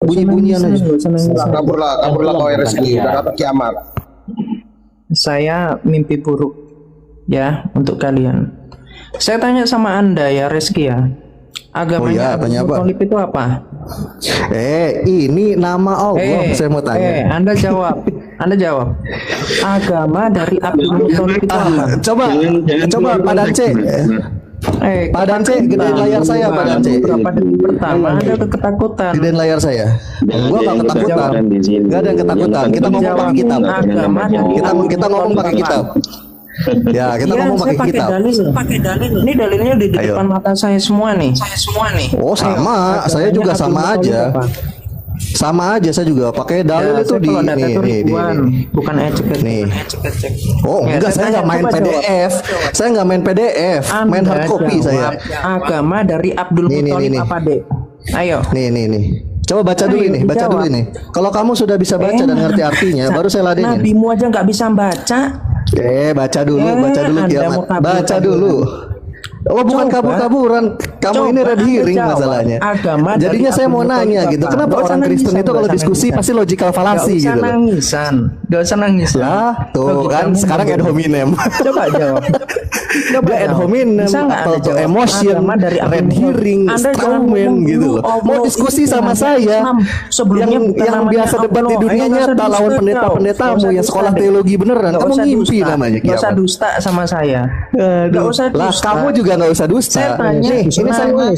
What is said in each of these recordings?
bunyi-bunyian aja. Kaburlah kau Reski, udah dapat kiamat. Saya mimpi buruk ya untuk kalian. Saya tanya sama Anda ya Reski ya. Agamanya tanya apa? Thalib itu apa? Ini nama Allah. Saya mau tanya. Anda jawab. Anda jawab. Agama dari Abdul Muthalib itu apa? Coba Pak Dance. Pak Dance, gedein layar saya Pak Dance. Beberapa detik pertama Anda udah ketakutan. Gedein layar saya. Gua gak ketakutan. Gak ada yang ketakutan. Kita ngomong pakai kitab. Kita ngomong pakai kitab. Ya, kita ngomong pakai kitab. Pakai dalil. Ini dalilnya di depan mata saya semua nih. Oh, sama. Saya juga sama aja. Sama aja saya juga pakai dalil itu di nih. Bukan ecek nih. Oh, enggak, saya nggak main PDF. Saya nggak main PDF, main hard copy saya. Agama dari Abdul Muthalib apa, Dek? Ayo. Nih. Coba baca dulu ini, baca dulu ini. Kalau kamu sudah bisa baca dan ngerti artinya, baru saya ladenin. Nabimu aja nggak bisa baca. Baca dulu kiamat. Baca dulu. Oh, bukan kabur-kaburan. Kamu ini red hearing masalahnya. Jadinya saya mau nanya gitu. Kenapa orang Kristen itu kalau diskusi pasti logical fallacy gitu? Gak usah nangis. Lah, tuh kan sekarang ad hominem. Coba jawab. Dia ad hominem atau emotion, red hearing, strawman gitu loh. Mau diskusi sama saya yang biasa debat di dunia nyata lawan pendeta-pendetamu yang sekolah teologi beneran. Kamu ngimpi namanya. Gak usah dusta sama saya. Gak usah dusta. Lah, kamu juga nggak usah dusta. Saya tanya, ini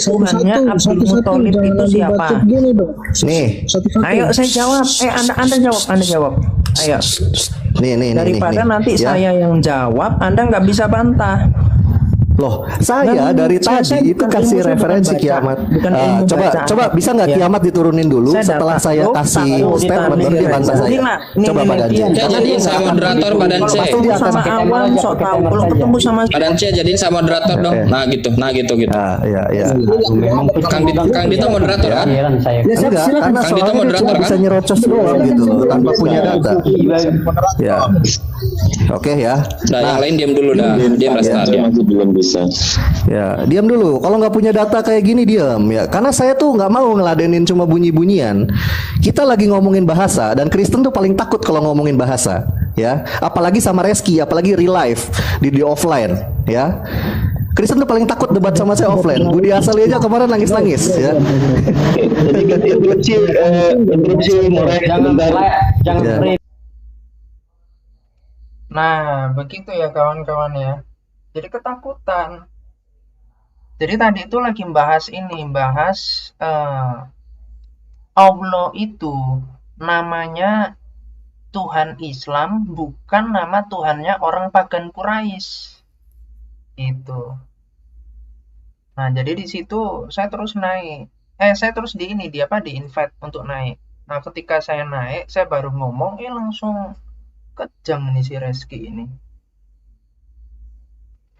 Tuhannya Abdul Muthalib itu siapa? Nih, ayo saya jawab. Anda jawab. Ayo. Nih. Daripada nanti saya yang jawab, Anda nggak bisa bantah. Loh, saya dari tadi itu kasih referensi kiamat. Coba bisa nggak kiamat diturunin dulu setelah saya kasih statement baru dia bantah saya. Coba Pak Dance. Jadiin sama moderator Pak Dance. Sama awam sok tahu kalau ketemu sama Pak Dance jadiin sama moderator dong. Nah gitu. Iya. Kang Dito moderator kan? Enggak, karena soalnya cuma bisa nyerocos doang gitu loh, tanpa punya data. Ya. Oke ya. Nah, yang lain diam dulu dah. Diam belum bisa. Ya, diam dulu. Kalau nggak punya data kayak gini diam ya. Karena saya tuh nggak mau ngeladenin cuma bunyi-bunyian. Kita lagi ngomongin bahasa dan Kristen tuh paling takut kalau ngomongin bahasa, ya. Apalagi sama Reski, apalagi real life di offline, ya. Kristen tuh paling takut debat sama saya offline. Budi Asali aja kemarin nangis-nangis, ya. Jadi ganti interupsi jangan. Nah, begitu ya kawan-kawan ya. Jadi ketakutan. Jadi tadi itu lagi bahas Allah itu namanya Tuhan Islam, bukan nama Tuhannya orang pagan Quraisy. Itu. Nah, jadi di situ saya terus naik. Saya terus di invite untuk naik. Nah, ketika saya naik, saya baru ngomong, langsung kejam nih si Reski ini.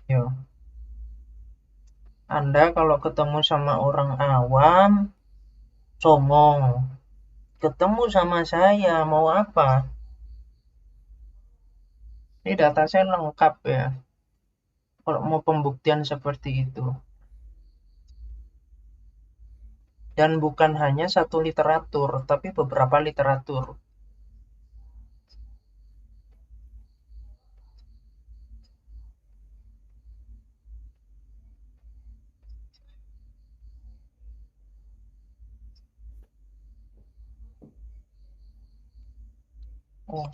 Yo. Anda kalau ketemu sama orang awam, songong. Ketemu sama saya, mau apa? Ini data saya lengkap ya. Kalau mau pembuktian seperti itu. Dan bukan hanya satu literatur, tapi beberapa literatur. Oh.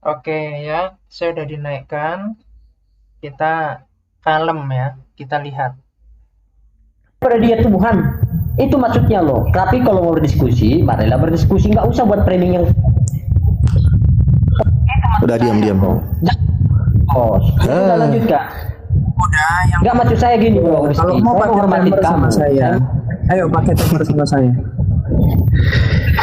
Oke ya, saya udah dinaikkan. Kita kalem ya, kita lihat. Pada dia Tuhan, itu maksudnya loh. Tapi kalau mau berdiskusi, marilah berdiskusi, nggak usah buat framing yang. Udah diam. Oh, kita lanjut Kak. Udah, yang nggak maksud saya gini bro. Kalau mau pakai hormati kamu saya. Ayo pakai telepon sama saya.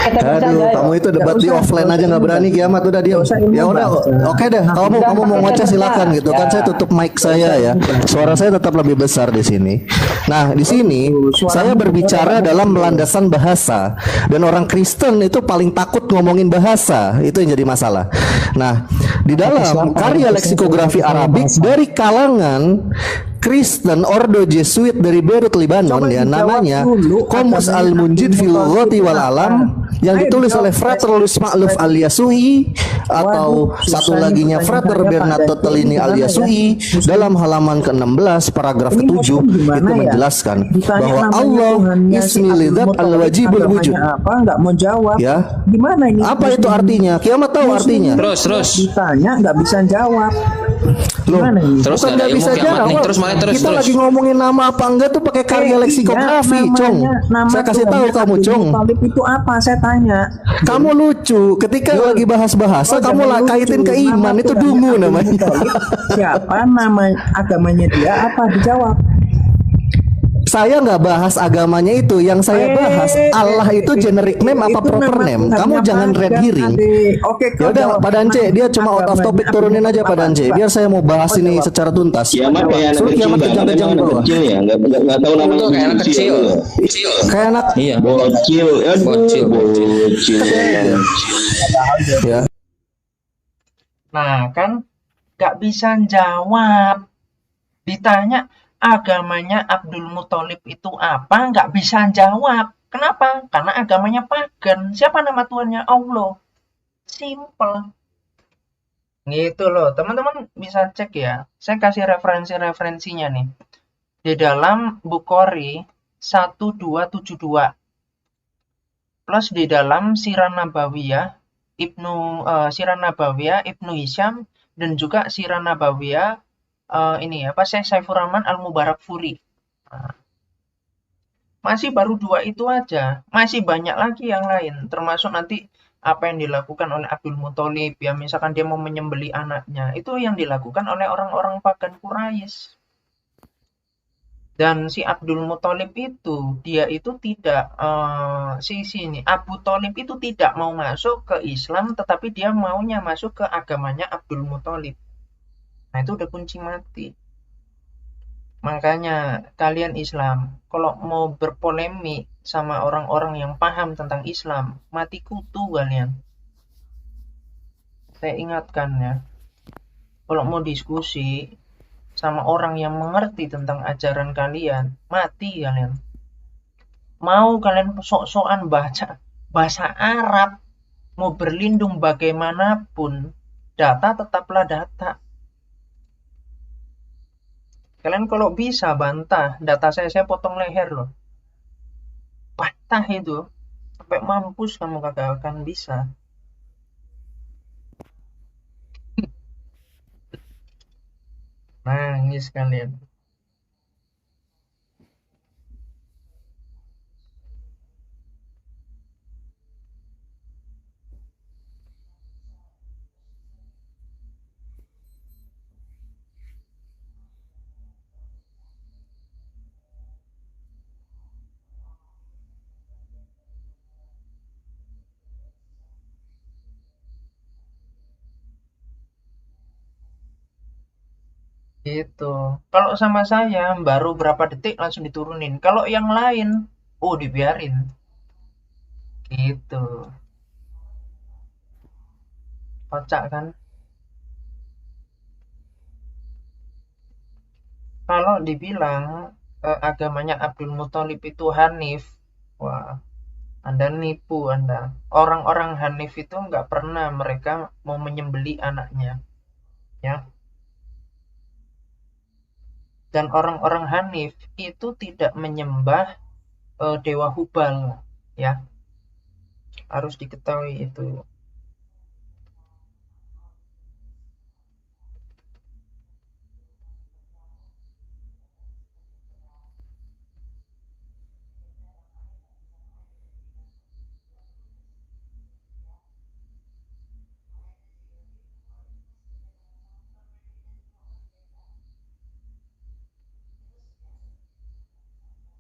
Aduh, kamu itu debat di offline aja nggak berani, kiamat udah diam. Ya udah, oke deh. Kamu mau ngoceh silakan gitu kan. Saya tutup mic saya ya. Suara saya tetap lebih besar di sini. Nah, di sini saya berbicara dalam landasan bahasa dan orang Kristen itu paling takut ngomongin bahasa. Itu yang jadi masalah. Nah, di dalam karya leksikografi Arabik dari kalangan Kristen Ordo Jesuit dari Beirut Lebanon ya, namanya Qomus Al-Munjid fil Lughati wal Alam, yang ditulis oleh Frater Louis Ma'luf Al-Yasuhi atau satu laginya Frater Bernardo Tellini Al-Yasuhi dalam halaman ke-16 paragraf ke-7 itu menjelaskan bahwa Allah ismi lidzat al-wajibul wujud. Apa nggak mau jawab? Ya. Gimana ini? Apa itu artinya? Kiamat tahu artinya. Terus. Ditanya nggak bisa jawab. Loh, Gimana ini? Terus bukan nggak ada nggak ilmu bisa kiamat nih. jawab. Terus. Kita lagi ngomongin nama apa enggak tuh pakai karya leksikografi, Cong. Saya kasih tahu kamu, Cong. Talib itu apa? Saya tanya. Kamu lucu ketika lagi bahas bahasa, kamu lah kaitin ke iman, itu dungu namanya. Siapa nama agamanya dia? Apa dijawab? Saya nggak bahas agamanya itu, yang saya bahas Allah itu generic name apa proper name. Kamu jangan red herring. Oke, Ya udah, Pak Dance, dia cuma out of topic, turunin aja Pak Dance. Biar saya mau bahas ini secara tuntas. Kiamat kayak anak Suruh kecil, kiamat kejang-kejang anak bawah. kecil ya, nggak tahu namanya. Kayak anak kecil. Kayak anak Iya. Bocil, Bocil. ya. Nah, kan nggak bisa jawab. Ditanya agamanya Abdul Muthalib itu apa, nggak bisa jawab. Kenapa? Karena agamanya pagan. Siapa nama Tuhannya? Allah. Simple. Gitu loh. Teman-teman bisa cek ya. Saya kasih referensi-referensinya nih. Di dalam Bukhari 1272. Plus di dalam Sirah Nabawiyah Ibnu Hisham, dan juga Sirah Nabawiyah Syekh Saifur Rahman Al-Mubarakfuri. Nah, masih baru 2 itu aja, masih banyak lagi yang lain, termasuk nanti apa yang dilakukan oleh Abdul Muthalib ya, misalkan dia mau menyembelih anaknya, itu yang dilakukan oleh orang-orang pagan Quraisy. Dan si Abdul Muthalib itu, dia itu tidak Abu Thalib itu tidak mau masuk ke Islam, tetapi dia maunya masuk ke agamanya Abdul Muthalib. Nah, itu udah kunci mati. Makanya kalian Islam, kalau mau berpolemik sama orang-orang yang paham tentang Islam, mati kutu kalian. Saya ingatkan ya, kalau mau diskusi sama orang yang mengerti tentang ajaran kalian, mati kalian. Mau kalian sok-sokan baca bahasa Arab, mau berlindung bagaimanapun, data tetaplah data. Kalian kalau bisa bantah data saya potong leher loh. Bantah itu. Sampai mampus kamu kagak akan bisa. Nangis kalian. Gitu. Kalau sama saya baru berapa detik langsung diturunin. Kalau yang lain, dibiarin. Gitu. Kocak kan? Kalau dibilang agamanya Abdul Muthalib itu Hanif, wah, Anda nipu Anda. Orang-orang Hanif itu nggak pernah mereka mau menyembelih anaknya. Ya. Dan orang-orang Hanif itu tidak menyembah Dewa Hubal, ya. Harus diketahui itu.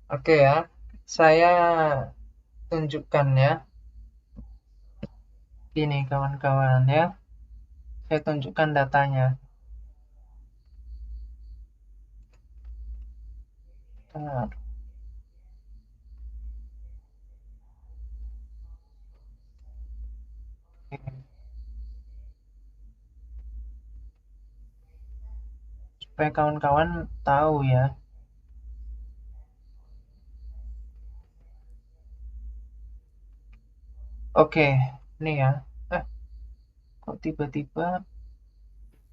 Oke ya. Saya tunjukkan ya. Ini kawan-kawan ya. Saya tunjukkan datanya. Bentar. Supaya kawan-kawan tahu ya. Oke, ini ya. Kok tiba-tiba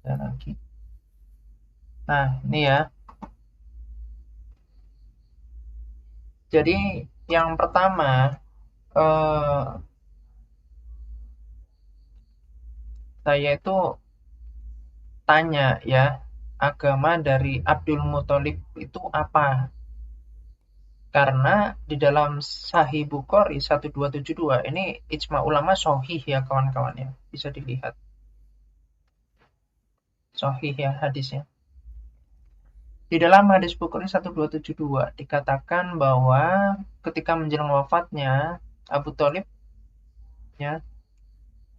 ada lagi. Nah, ini ya. Jadi yang pertama saya itu tanya ya, agama dari Abdul Muthalib itu apa? Karena di dalam Sahih Bukhari 1272 ini ijma ulama sahih ya kawan-kawan ya. Bisa dilihat. Sahih ya hadisnya. Di dalam hadis Bukhari 1272 dikatakan bahwa ketika menjelang wafatnya Abu Thalib ya,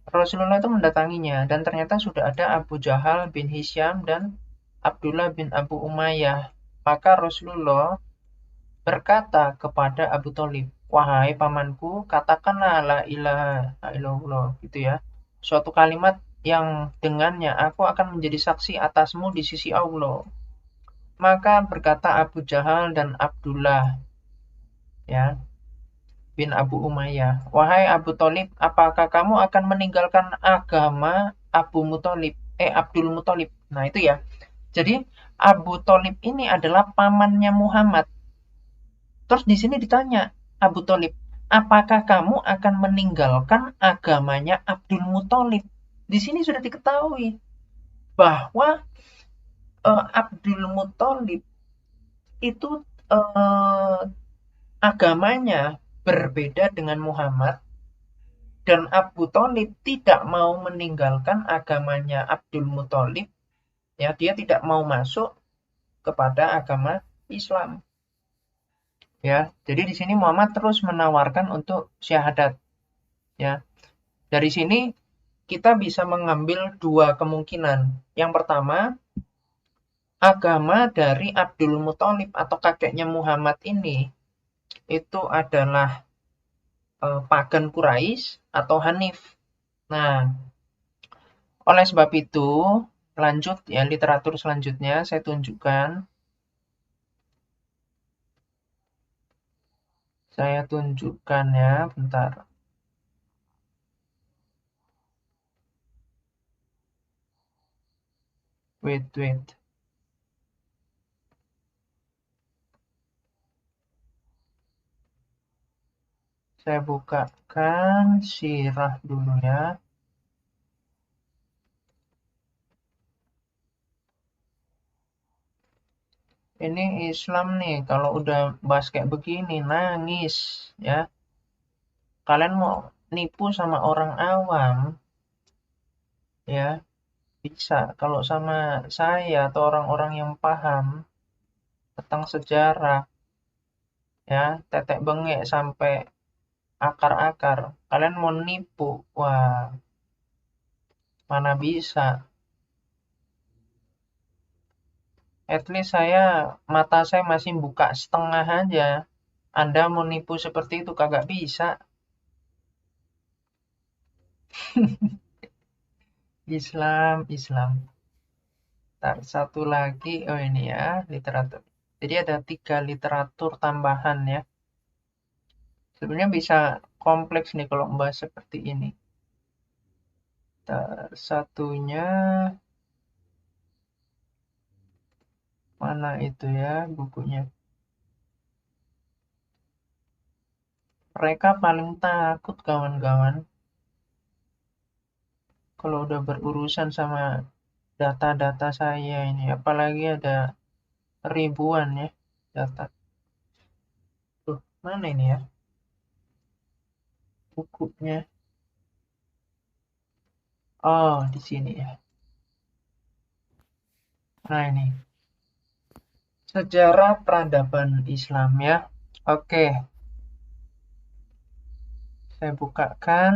Rasulullah itu mendatanginya dan ternyata sudah ada Abu Jahal bin Hisham dan Abdullah bin Abu Umayyah. Maka Rasulullah berkata kepada Abu Thalib, "Wahai pamanku, katakanlah la ilaha illallah," gitu ya. Suatu kalimat yang dengannya aku akan menjadi saksi atasmu di sisi Allah. Maka berkata Abu Jahal dan Abdullah ya bin Abu Umayyah, "Wahai Abu Thalib, apakah kamu akan meninggalkan agama Abdul Muthalib?" Nah, itu ya. Jadi Abu Thalib ini adalah pamannya Muhammad. Terus di sini ditanya Abu Thalib, "Apakah kamu akan meninggalkan agamanya Abdul Muthalib?" Di sini sudah diketahui bahwa Abdul Muthalib itu agamanya berbeda dengan Muhammad dan Abu Thalib tidak mau meninggalkan agamanya Abdul Muthalib ya, dia tidak mau masuk kepada agama Islam ya. Jadi di sini Muhammad terus menawarkan untuk syahadat ya. Dari sini kita bisa mengambil dua kemungkinan. Yang pertama, agama dari Abdul Muthalib atau kakeknya Muhammad ini itu adalah pagan Quraisy atau Hanif. Nah, oleh sebab itu, lanjut ya literatur selanjutnya saya tunjukkan. Saya tunjukkan ya, bentar. Wait. Saya bukakan sirah dulu ya. Ini Islam nih, kalau udah bahas kayak begini, nangis ya. Kalian mau nipu sama orang awam, ya bisa. Kalau sama saya atau orang-orang yang paham tentang sejarah, ya tetek bengek sampai akar-akar, kalian mau nipu, wah mana bisa. At least mata saya masih buka setengah aja. Anda mau nipu seperti itu kagak bisa. Islam. Ntar, satu lagi, oh ini ya, literatur. Jadi ada 3 literatur tambahan ya. Sebenarnya bisa kompleks nih kalau membahas seperti ini. Ntar, satunya, mana itu ya bukunya. Mereka paling takut kawan-kawan kalau udah berurusan sama data-data saya ini, apalagi ada ribuan ya data. Tuh, mana ini ya bukunya? Oh, di sini ya. Nah, ini sejarah peradaban Islam ya. Oke, Saya bukakan.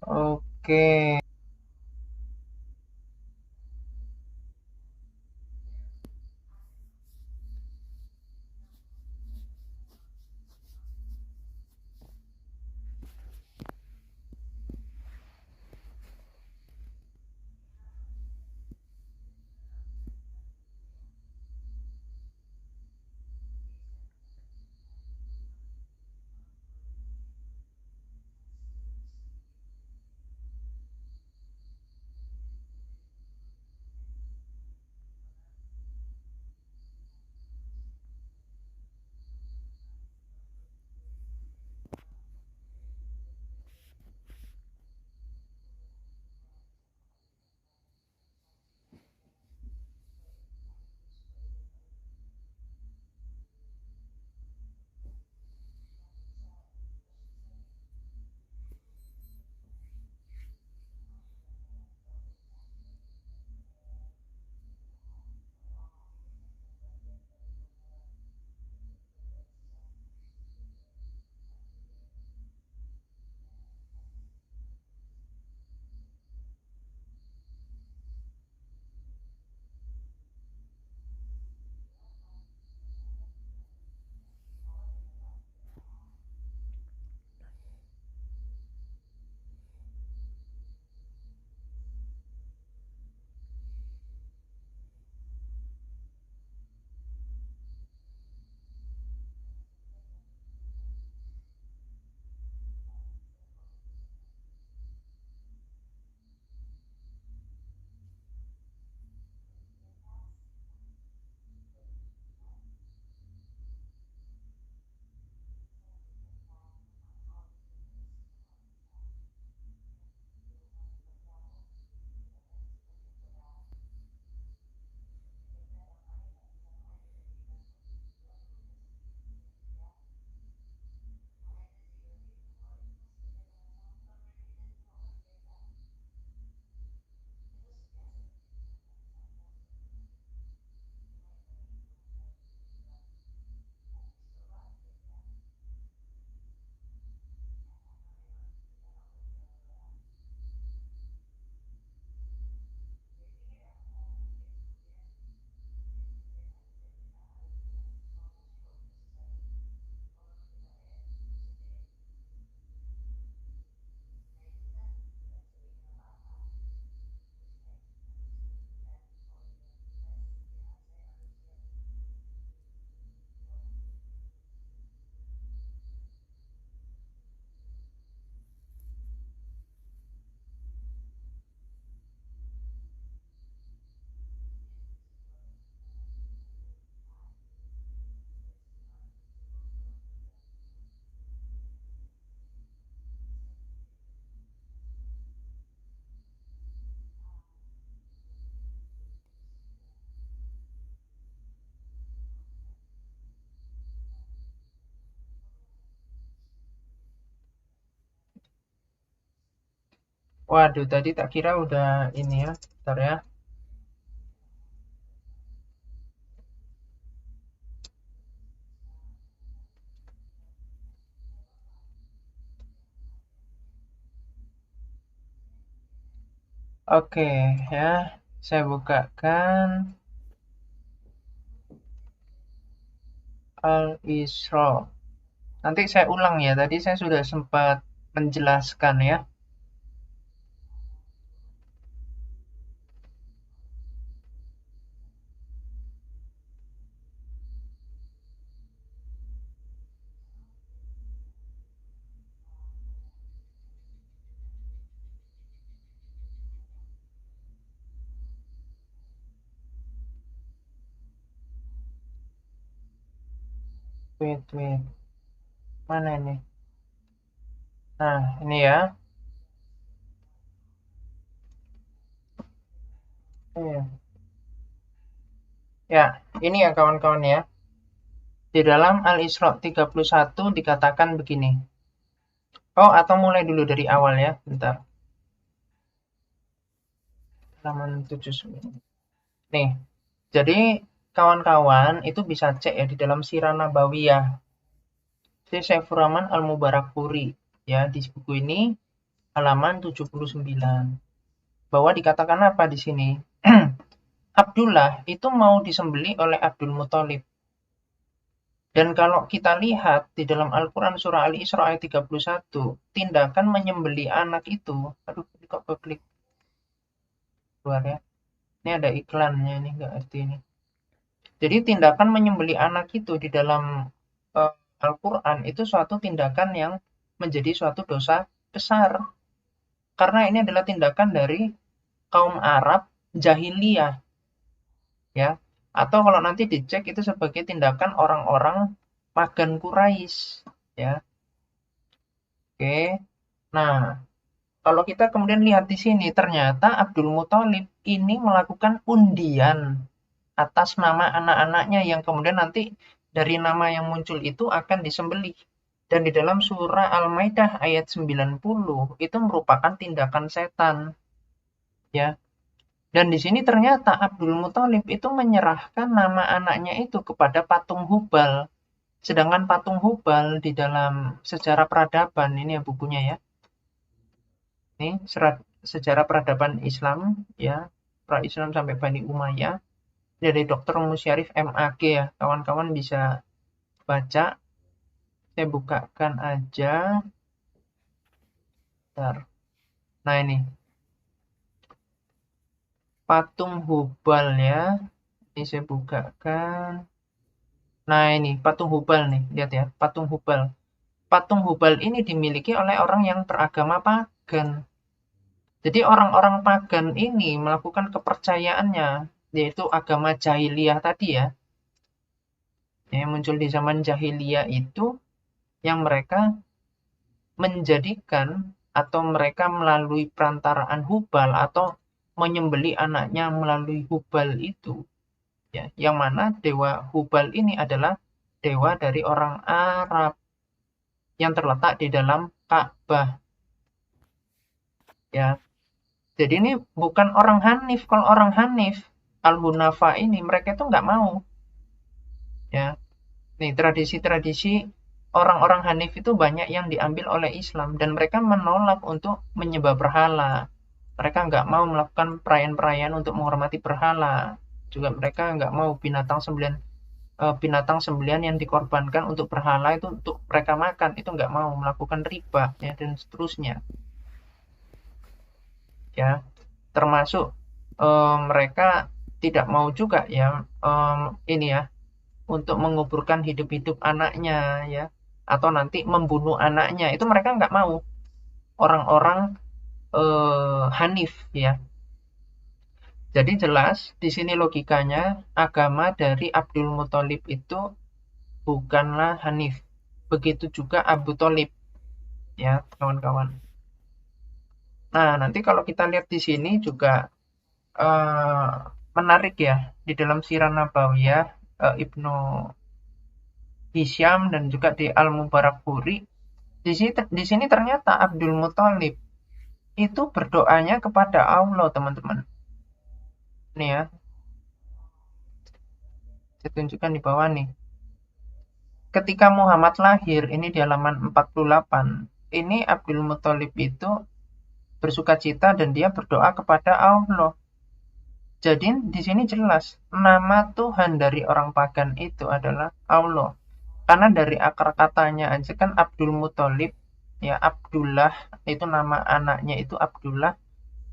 Oke. Waduh, tadi tak kira udah ini ya. Bentar ya. Oke, ya. Saya bukakan Al-Isra. Nanti saya ulang ya. Tadi saya sudah sempat menjelaskan ya. Wait. Mana ini? Nah, ini ya. Iya. Ya, ini ya kawan-kawan ya. Di dalam Al-Isra 31 dikatakan begini. Oh, atau mulai dulu dari awal ya. Bentar. Halaman 79. Nih, jadi kawan-kawan itu bisa cek ya di dalam Sirah Nabawiyah. Syekh Saifur Rahman Al-Mubarakfuri ya, di buku ini halaman 79. Bahwa dikatakan apa di sini? Abdullah itu mau disembelih oleh Abdul Muthalib. Dan kalau kita lihat di dalam Al-Quran surah Al-Isra ayat 31, tindakan menyembelih anak itu, aduh ini kok keklik keluar ya. Ini ada iklannya, ini nggak ngerti ini. Jadi tindakan menyembelih anak itu di dalam Al-Quran itu suatu tindakan yang menjadi suatu dosa besar. Karena ini adalah tindakan dari kaum Arab jahiliyah. Ya, atau kalau nanti dicek itu sebagai tindakan orang-orang pagan Quraisy, ya. Oke. Nah, kalau kita kemudian lihat di sini ternyata Abdul Muthalib ini melakukan undian atas nama anak-anaknya yang kemudian nanti dari nama yang muncul itu akan disembelih. Dan di dalam surah Al-Maidah ayat 90 itu merupakan tindakan setan. Ya. Dan di sini ternyata Abdul Muthalib itu menyerahkan nama anaknya itu kepada patung Hubal. Sedangkan patung Hubal di dalam sejarah peradaban, ini ya bukunya ya. Ini sejarah peradaban Islam ya, pra-Islam sampai Bani Umayyah dari Dr. Musyarif MAG ya. Kawan-kawan bisa baca. Saya bukakan aja. Bentar. Nah ini patung Hubal ya. Ini saya bukakan. Nah ini patung Hubal nih, lihat ya, patung Hubal. Patung Hubal ini dimiliki oleh orang yang beragama pagan. Jadi orang-orang pagan ini melakukan kepercayaannya, yaitu agama jahiliyah tadi ya. Yang muncul di zaman jahiliyah itu, yang mereka menjadikan atau mereka melalui perantaraan Hubal atau menyembelih anaknya melalui Hubal itu. Ya, yang mana dewa Hubal ini adalah dewa dari orang Arab yang terletak di dalam Ka'bah. Ya. Jadi ini bukan orang Hanif. Kalau orang Hanif, Al-Hunafa ini mereka itu nggak mau. Ya. Nih tradisi-tradisi orang-orang Hanif itu banyak yang diambil oleh Islam dan mereka menolak untuk menyembah berhala. Mereka nggak mau melakukan perayaan-perayaan untuk menghormati berhala. Juga mereka nggak mau binatang sembelihan yang dikorbankan untuk berhala itu untuk mereka makan, itu nggak mau, melakukan riba ya dan seterusnya ya. Termasuk mereka tidak mau juga ya ini ya untuk menguburkan hidup-hidup anaknya ya, atau nanti membunuh anaknya, itu mereka nggak mau, orang-orang Hanif ya. Jadi jelas di sini logikanya agama dari Abdul Muthalib itu bukanlah Hanif. Begitu juga Abu Thalib ya, kawan-kawan. Nah, nanti kalau kita lihat di sini juga menarik ya, di dalam Sirah Nabawiyah Ibnu Hisham dan juga di Al-Mubarakfuri, di sini ternyata Abdul Muthalib itu berdoanya kepada Allah, teman-teman. Ini ya, saya tunjukkan di bawah nih. Ketika Muhammad lahir, ini di halaman 48, ini Abdul Muthalib itu bersukacita dan dia berdoa kepada Allah. Jadi di sini jelas nama Tuhan dari orang pagan itu adalah Allah. Karena dari akar katanya aja kan Abdul Muthalib ya, Abdullah itu nama anaknya itu Abdullah,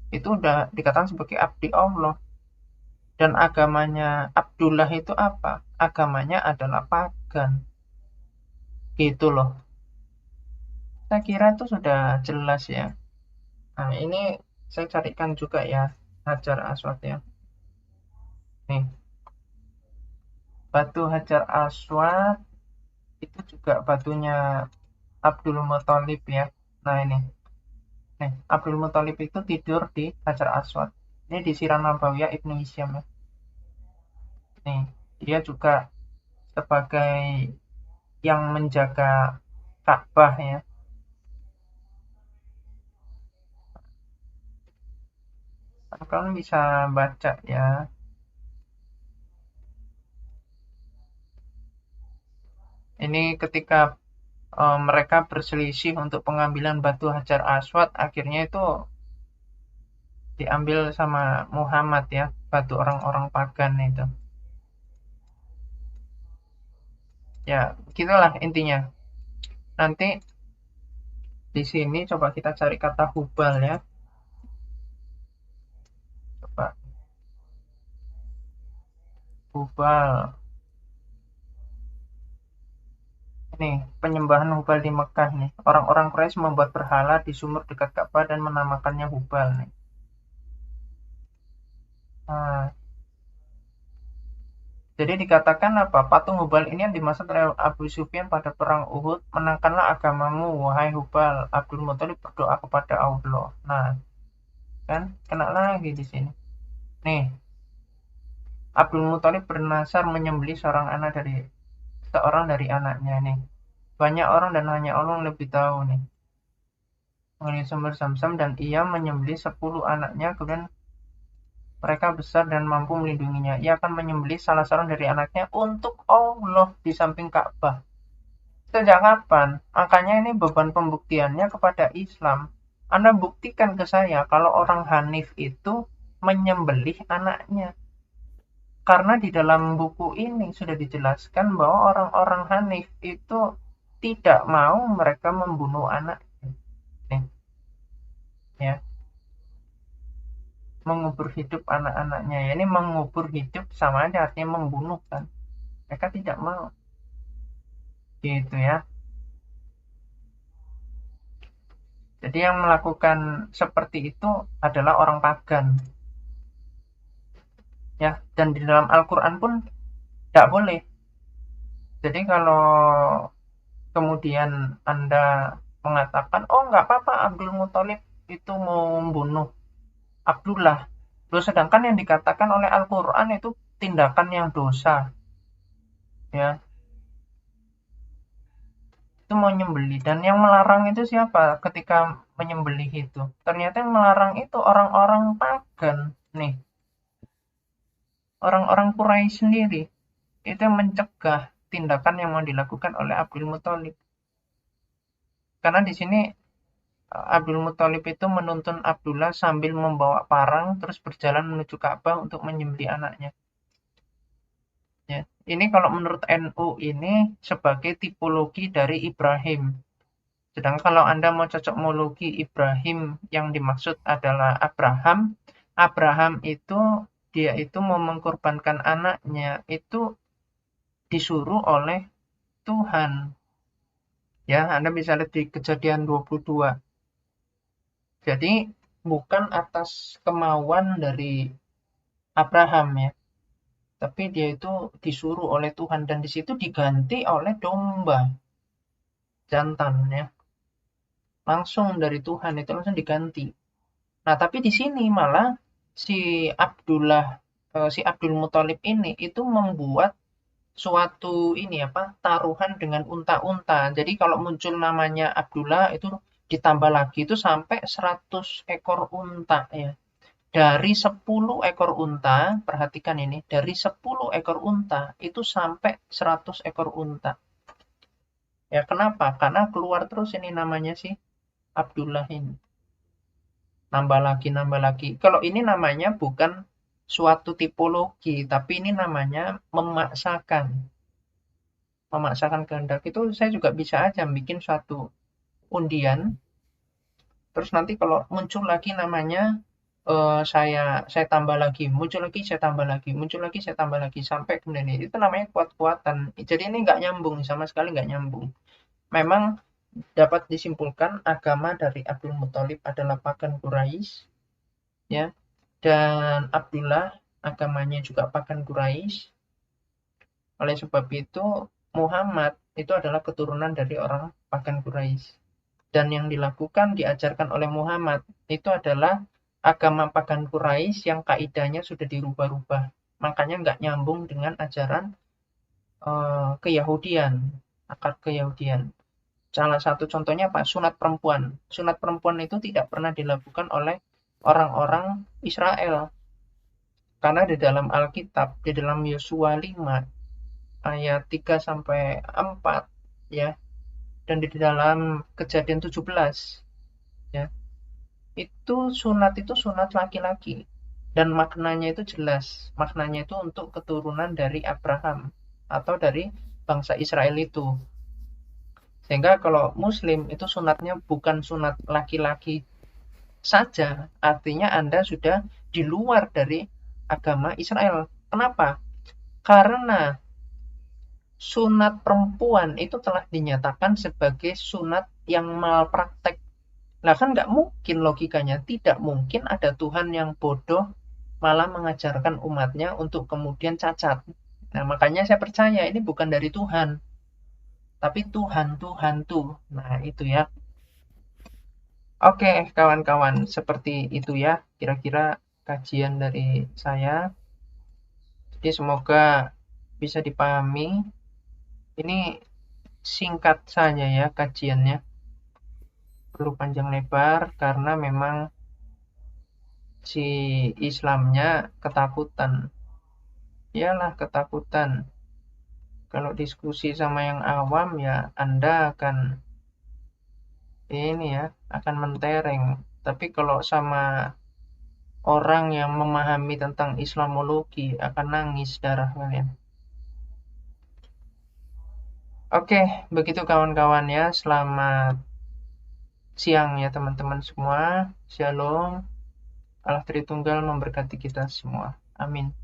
itu udah dikatakan sebagai abdi Allah. Dan agamanya Abdullah itu apa? Agamanya adalah pagan. Gitu loh. Saya kira itu sudah jelas ya. Nah, ini saya carikan juga ya Hajar Aswad ya. Nih. Batu Hajar Aswad itu juga batunya Abdul Muthalib ya. Nah, ini. Nih, Abdul Muthalib itu tidur di Hajar Aswad. Ini di Sirah Nabawiyah Ibnu Hisham ya. Nih, dia juga sebagai yang menjaga Ka'bah ya. Kalian bisa baca ya. Ini ketika mereka berselisih untuk pengambilan batu Hajar Aswad, akhirnya itu diambil sama Muhammad ya, batu orang-orang pagan itu. Ya, gitulah intinya. Nanti di sini coba kita cari kata Hubal ya. Coba Hubal. Ini penyembahan Hubal di Mekah nih. Orang-orang Quraisy membuat berhala di sumur dekat Ka'bah dan menamakannya Hubal nih. Nah, jadi dikatakan apa? Patung Hubal ini yang dimaksud oleh Abu Sufyan pada perang Uhud, menangkanlah agamamu, wahai Hubal. Abdul Muthalib berdoa kepada Allah. Nah, kan kena lagi di sini. Nih, Abdul Muthalib bernasar menyembelih seorang dari anaknya nih. Banyak orang dan hanya Allah yang lebih tahu nih mengenai sumber Zamzam, dan ia menyembelih 10 anaknya, kemudian mereka besar dan mampu melindunginya. Ia akan menyembelih salah seorang dari anaknya untuk Allah di samping Ka'bah. Sejak kapan? Makanya ini beban pembuktiannya kepada Islam. Anda buktikan ke saya kalau orang Hanif itu menyembelih anaknya. Karena di dalam buku ini sudah dijelaskan bahwa orang-orang Hanif itu tidak mau mereka membunuh anaknya. Nih. Ya. Mengubur hidup anak-anaknya. Ini mengubur hidup sama aja artinya membunuh kan. Mereka tidak mau. Gitu ya. Jadi yang melakukan seperti itu adalah orang pagan. Ya, dan di dalam Al-Qur'an pun tidak boleh. Jadi kalau kemudian Anda mengatakan, oh nggak apa-apa Abdul Muthalib itu mau membunuh Abdullah. Loh, sedangkan yang dikatakan oleh Al-Qur'an itu tindakan yang dosa. Ya. Itu mau nyembelih, dan yang melarang itu siapa ketika menyembelih itu? Ternyata yang melarang itu orang-orang pagan nih. Orang-orang Quraisy sendiri itu yang mencegah tindakan yang mau dilakukan oleh Abdul Muthalib. Karena di sini Abdul Muthalib itu menuntun Abdullah sambil membawa parang terus berjalan menuju Ka'bah untuk menyembelih anaknya. Ya, ini kalau menurut NU ini sebagai tipologi dari Ibrahim. Sedangkan kalau Anda mau cocokmologi Ibrahim, yang dimaksud adalah Abraham. Abraham itu dia itu mau mengkorbankan anaknya itu disuruh oleh Tuhan. Ya, Anda bisa lihat di Kejadian 22. Jadi bukan atas kemauan dari Abraham ya, tapi dia itu disuruh oleh Tuhan, dan di situ diganti oleh domba jantan ya, langsung dari Tuhan itu langsung diganti. Nah tapi di sini malah si Abdul Muthalib ini itu membuat suatu taruhan dengan unta-unta. Jadi kalau muncul namanya Abdullah itu ditambah lagi itu sampai 100 ekor unta ya. Dari 10 ekor unta, perhatikan ini, dari 10 ekor unta itu sampai 100 ekor unta. Ya, kenapa? Karena keluar terus ini namanya si Abdullah ini. Nambah lagi. Kalau ini namanya bukan suatu tipologi, tapi ini namanya memaksakan. Memaksakan kehendak. Itu saya juga bisa aja bikin suatu undian, terus nanti kalau muncul lagi namanya saya tambah lagi, muncul lagi saya tambah lagi, muncul lagi saya tambah lagi, sampai kemudian itu namanya kuat-kuatan. Jadi ini nggak nyambung, sama sekali nggak nyambung. Memang dapat disimpulkan agama dari Abdul Muthalib adalah pagan Quraisy, ya, dan Abdullah agamanya juga pagan Quraisy. Oleh sebab itu Muhammad itu adalah keturunan dari orang pagan Quraisy. Dan yang dilakukan, diajarkan oleh Muhammad itu adalah agama pagan Quraisy yang kaidahnya sudah dirubah-rubah. Makanya nggak nyambung dengan ajaran keyahudian, akar keyahudian. Salah satu contohnya apa? Sunat perempuan. Sunat perempuan itu tidak pernah dilakukan oleh orang-orang Israel. Karena di dalam Alkitab, di dalam Yosua 5, ayat 3-4, ya, dan di dalam Kejadian 17 ya, itu sunat laki-laki, dan maknanya itu jelas. Maknanya itu untuk keturunan dari Abraham atau dari bangsa Israel itu. Sehingga kalau Muslim itu sunatnya bukan sunat laki-laki saja, artinya Anda sudah di luar dari agama Israel. Kenapa? Karena sunat perempuan itu telah dinyatakan sebagai sunat yang malpraktek. Nah kan nggak mungkin, logikanya tidak mungkin ada Tuhan yang bodoh malah mengajarkan umatnya untuk kemudian cacat. Nah makanya saya percaya ini bukan dari Tuhan, tapi Tuhan tuh. Nah itu ya. Oke kawan-kawan, seperti itu ya kira-kira kajian dari saya. Jadi semoga bisa dipahami. Ini singkat saja ya kajiannya, perlu panjang lebar karena memang si Islamnya ketakutan. Iyalah ketakutan. Kalau diskusi sama yang awam ya Anda akan akan mentereng. Tapi kalau sama orang yang memahami tentang Islamologi akan nangis darah kalian. Oke, begitu kawan-kawan ya. Selamat siang ya teman-teman semua. Shalom. Allah Tritunggal memberkati kita semua. Amin.